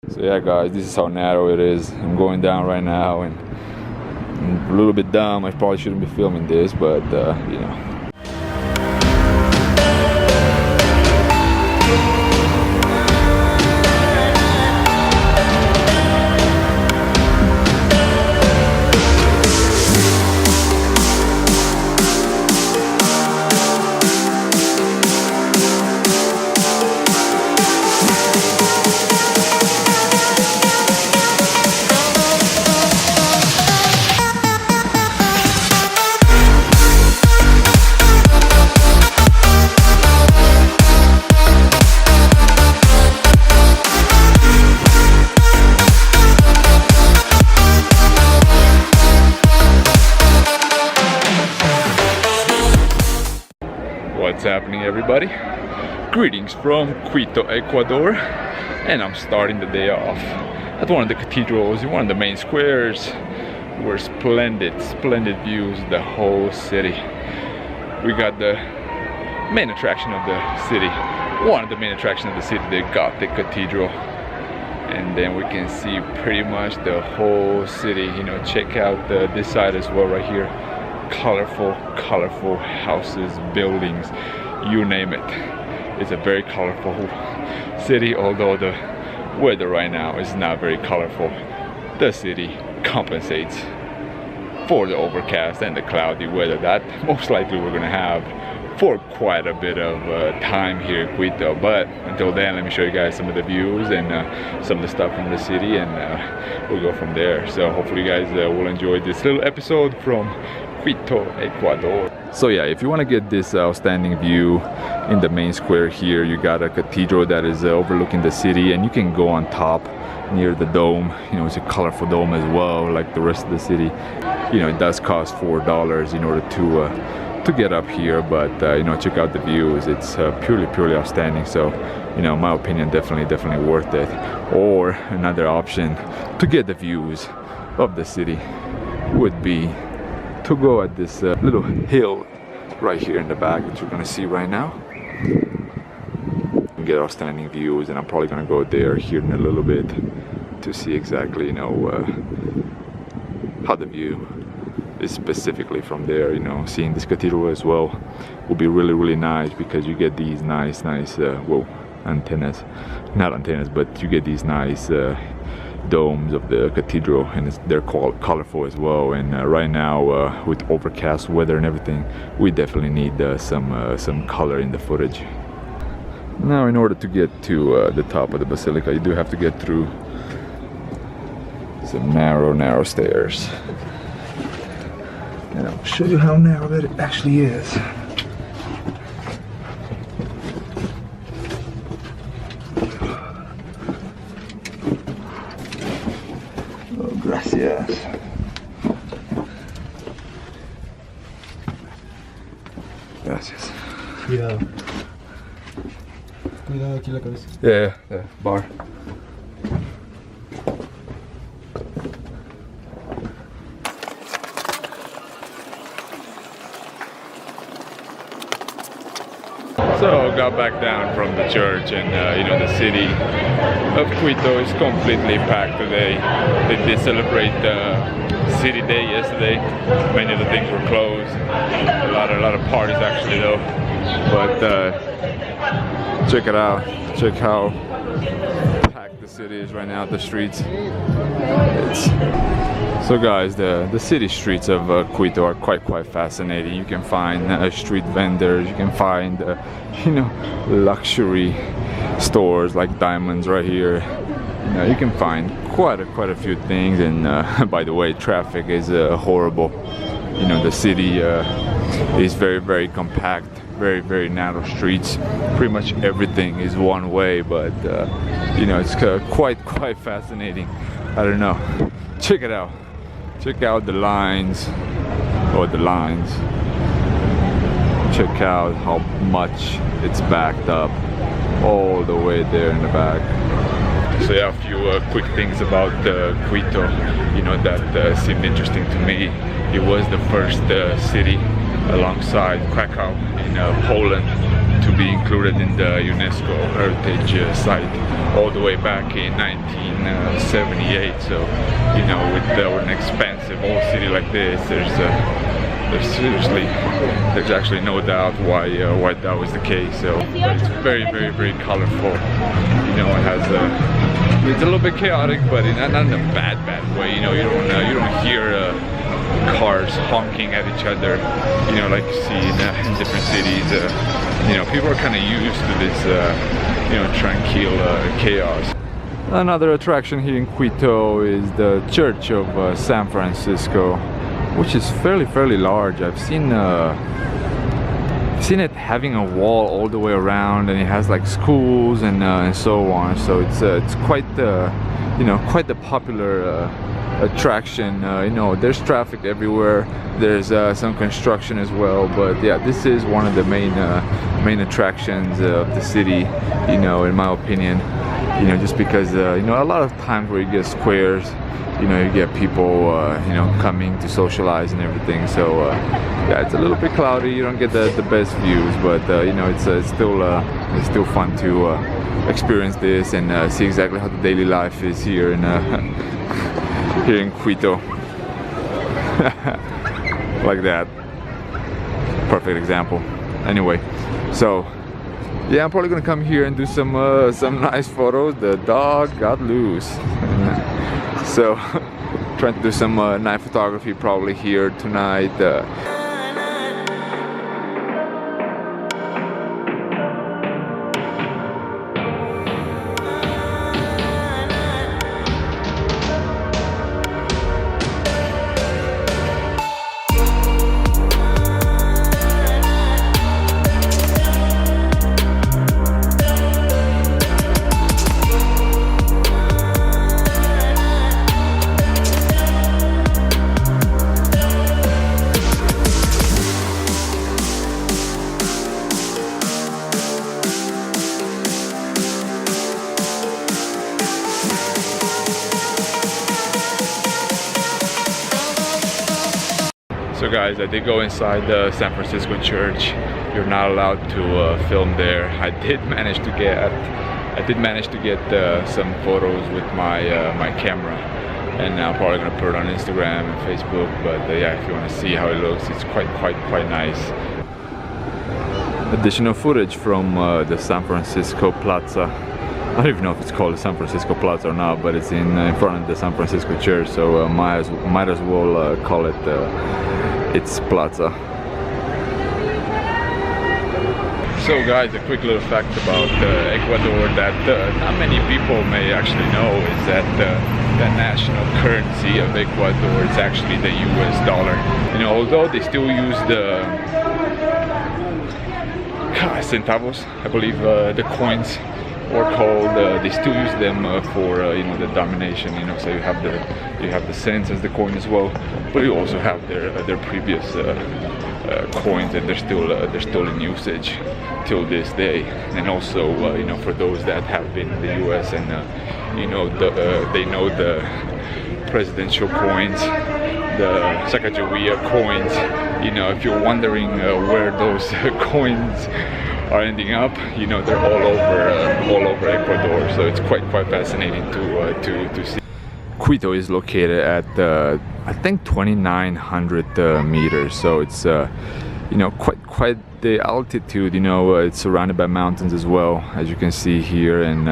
So yeah guys, this is how narrow it is. I'm going down right now and I'm a little bit dumb. I probably shouldn't be filming this, but you know. What's happening, everybody? Greetings from Quito, Ecuador, and I'm starting the day off at one of the cathedrals in one of the main squares where splendid views of the whole city. We got the main attraction of the city, one of the main attractions of the city, the Gothic Cathedral, and then we can see pretty much the whole city. You know, check out this side as well right here. Colorful houses, buildings, you name it. It's a very colorful city, although the weather right now is not very colorful. The city compensates for the overcast and the cloudy weather that most likely we're gonna have for quite a bit of time here in Quito. But until then, let me show you guys some of the views and some of the stuff from the city, and we'll go from there. So hopefully you guys will enjoy this little episode from Quito, Ecuador. So yeah, if you want to get this outstanding view in the main square here, you got a cathedral that is overlooking the city, and you can go on top near the dome. You know, it's a colorful dome as well, like the rest of the city. You know, it does cost $4 in order to get up here, but you know, check out the views. It's purely outstanding. So, you know, in my opinion, definitely worth it. Or another option to get the views of the city would be to go at this little hill right here in the back that you're gonna see right now. Get outstanding views, and I'm probably gonna go there here in a little bit to see exactly, you know, how the view is specifically from there. You know, seeing this cathedral as well will be really nice, because you get these nice well, antennas, not antennas, but you get these nice domes of the cathedral, and they're colorful as well. And right now with overcast weather and everything, we definitely need some color in the footage. Now, in order to get to the top of the basilica, you do have to get through some narrow stairs, and I'll show you how narrow it actually is. Gracias. Gracias. Cuidado. Cuidado aquí en la cabeza. Yeah, the bar. So got back down from the church, and you know, the city of Quito is completely packed today. They did celebrate City Day yesterday. Many of the things were closed. A lot of parties actually though. But check it out. Check how packed the city is right now. The streets. So guys, the city streets of Quito are quite fascinating. You can find street vendors. You can find you know, luxury stores like diamonds right here. You know, you can find quite a few things. And by the way, traffic is horrible. You know, the city is very compact, very narrow streets. Pretty much everything is one way, but you know, it's quite fascinating. I don't know. Check it out. Check out the lines. Check out how much it's backed up all the way there in the back. So yeah, a few quick things about Quito, you know, that seemed interesting to me. It was the first city alongside Krakow in Poland to be included in the UNESCO Heritage Site all the way back in 1978. So, you know, with an expansive old city like this, there's actually no doubt why that was the case. So it's very, very, very colorful. You know, it has it's a little bit chaotic, but not in a bad way. You know, you don't hear cars honking at each other. You know, like you see in different cities. You know, people are kind of used to this, you know, tranquil chaos. Another attraction here in Quito is the Church of San Francisco, which is fairly large. I've seen it having a wall all the way around, and it has like schools and so on. So it's quite you know, quite the popular attraction. You know, there's traffic everywhere. There's some construction as well, but yeah, this is one of the main attractions of the city. You know, in my opinion. You know, just because you know, a lot of times where you get squares, you know, you get people you know, coming to socialize and everything. So yeah, it's a little bit cloudy. You don't get the best views, but you know, it's still fun to experience this and see exactly how the daily life is here in here in Quito. Like that. Perfect example. Anyway, so yeah, I'm probably gonna come here and do some nice photos. The dog got loose. So trying to do some night photography probably here tonight. So guys, I did go inside the San Francisco church. You're not allowed to film there. I did manage to get some photos with my my camera, and I'm probably gonna put it on Instagram and Facebook. But yeah, if you want to see how it looks, it's quite nice. Additional footage from the San Francisco Plaza. I don't even know if it's called the San Francisco Plaza or not, but it's in front of the San Francisco church, so might as well call it its plaza. So guys, a quick little fact about Ecuador that not many people may actually know is that the national currency of Ecuador is actually the US dollar. You know, although they still use the centavos, I believe the coins or called, they still use them for you know, the denomination. You know, so you have the cents as the coin as well, but you also have their previous coins, and they're still in usage till this day. And also you know, for those that have been in the US and you know, they know the presidential coins, the Sacagawea coins. You know, if you're wondering where those coins are ending up, you know, they're all over Ecuador. So it's quite fascinating to see. Quito is located at I think 2,900 meters. So it's you know, quite the altitude. You know, it's surrounded by mountains as well, as you can see here, and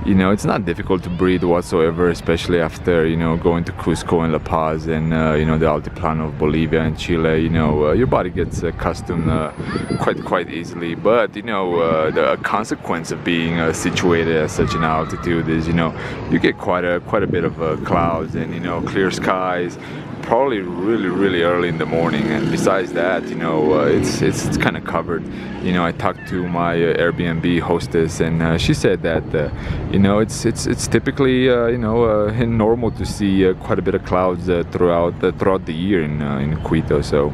you know, it's not difficult to breathe whatsoever, especially after, you know, going to Cusco and La Paz and you know, the Altiplano of Bolivia and Chile. You know, your body gets accustomed quite easily. But you know, the consequence of being situated at such an altitude is, you know, you get quite a bit of clouds and, you know, clear skies, probably really early in the morning. And besides that, you know, it's kind of covered. You know, I talked to my Airbnb hostess, and she said that you know, it's typically you know, normal to see quite a bit of clouds throughout the year in Quito. So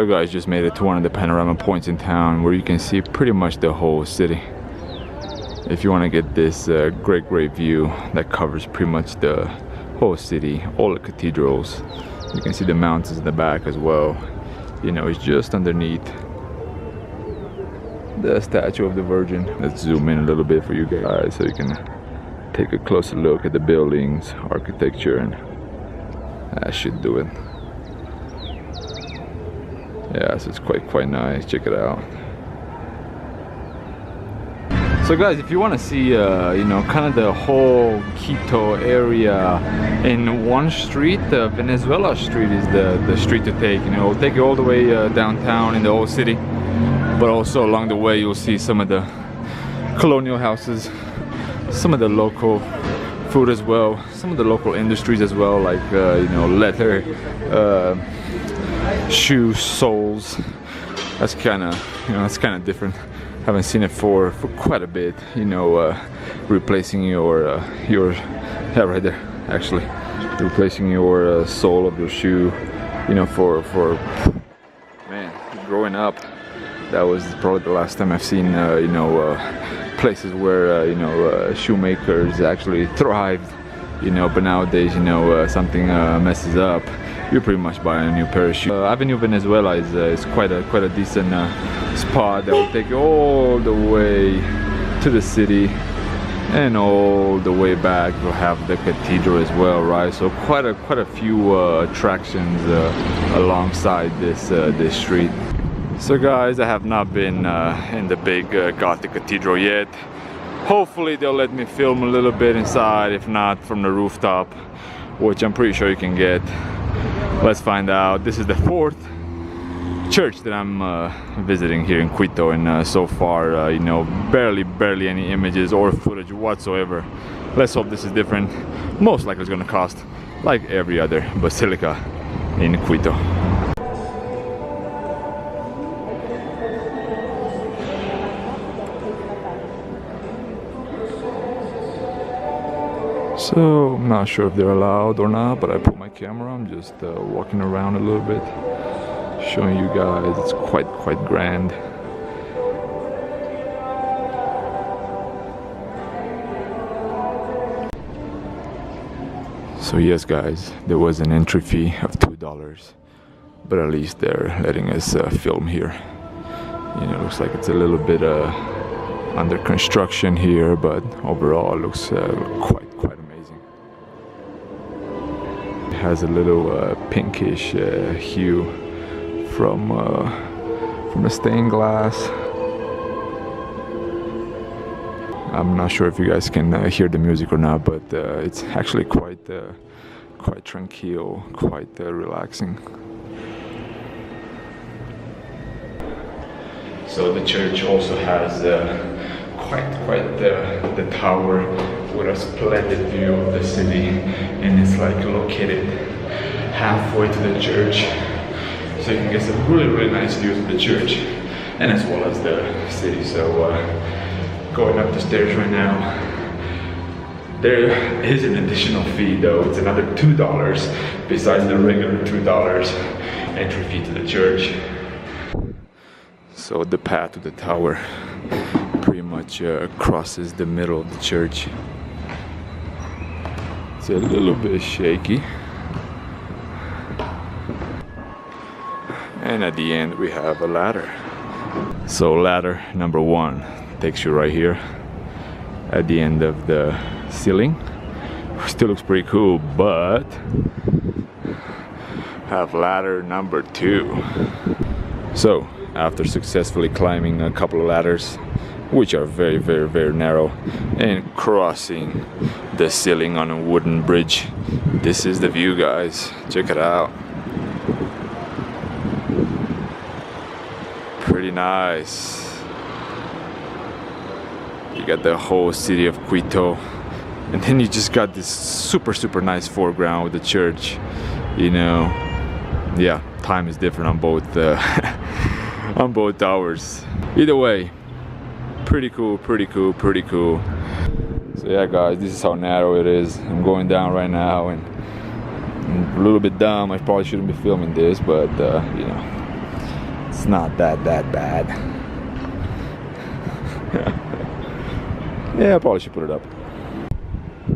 guys, just made it to one of the panorama points in town where you can see pretty much the whole city. If you want to get this great view that covers pretty much the whole city, all the cathedrals. You can see the mountains in the back as well. You know, it's just underneath. the statue of the Virgin. Let's zoom in a little bit for you guys so you can take a closer look at the buildings, architecture, and that should do it. Yeah, so it's quite nice. Check it out. So guys, if you want to see you know, kind of the whole Quito area in one street, Venezuela Street is the street to take. You know, it'll take you all the way downtown in the old city, but also along the way you'll see some of the colonial houses, some of the local food as well, some of the local industries as well, like you know, leather, shoes, soles. That's kind of, you know, that's kind of different. Haven't seen it for quite a bit, you know, replacing your yeah, right there, actually, replacing your sole of your shoe, you know, for man, growing up, that was probably the last time I've seen you know, places where you know, shoemakers actually thrived, you know. But nowadays, you know, something messes up, you're pretty much buying a new pair of shoes. Avenue Venezuela is quite a decent spot that will take you all the way to the city and all the way back. We'll have the cathedral as well, right? So quite a few attractions alongside this street. So guys, I have not been in the big Gothic cathedral yet. Hopefully they'll let me film a little bit inside, if not from the rooftop, which I'm pretty sure you can get. Let's find out. This is the 4th church that I'm visiting here in Quito, and so far, you know, barely any images or footage whatsoever. Let's hope this is different. Most likely it's gonna cost like every other basilica in Quito. So I'm not sure if they're allowed or not, but I put my camera. I'm just walking around a little bit, showing you guys. It's quite grand. So yes guys, there was an entry fee of $2, but at least they're letting us film here. You know, looks like it's a little bit under construction here, but overall it looks quite amazing. It has a little pinkish hue from the stained glass. I'm not sure if you guys can hear the music or not, but it's actually quite tranquil, quite relaxing. So the church also has quite the tower with a splendid view of the city, and it's like located halfway to the church, so you can get some really nice views of the church and as well as the city. So going up the stairs right now. There is an additional fee though. It's another $2 besides the regular $2 entry fee to the church. So the path to the tower pretty much crosses the middle of the church. It's a little bit shaky. And at the end we have a ladder. So ladder number 1 takes you right here at the end of the ceiling. Still looks pretty cool, but have ladder number 2. So after successfully climbing a couple of ladders, which are very narrow, and crossing the ceiling on a wooden bridge, this is the view, guys. Check it out. Pretty nice. You got the whole city of Quito, and then you just got this super nice foreground with the church. You know, yeah, time is different on both on both towers. Either way, pretty cool. So yeah guys, this is how narrow it is. I'm going down right now, and I'm a little bit dumb. I probably shouldn't be filming this, but you know, it's not that bad. Yeah, I probably should put it up.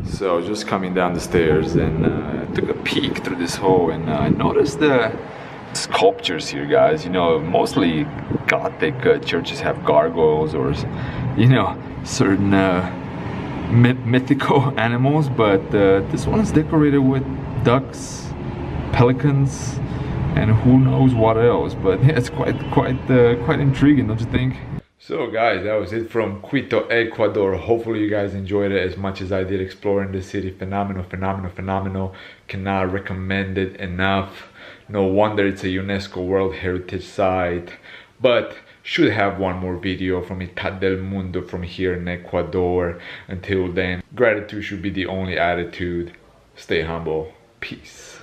So just coming down the stairs, and took a peek through this hole, and I noticed the sculptures here, guys. You know, mostly Gothic churches have gargoyles or, you know, certain mythical animals, but this one is decorated with ducks, pelicans, and who knows what else. But yeah, it's quite intriguing, don't you think? So guys, that was it from Quito, Ecuador. Hopefully you guys enjoyed it as much as I did exploring the city. Phenomenal, phenomenal, phenomenal. Cannot recommend it enough. No wonder it's a UNESCO World Heritage Site. But should have one more video from Mitad del Mundo from here in Ecuador. Until then, gratitude should be the only attitude. Stay humble. Peace.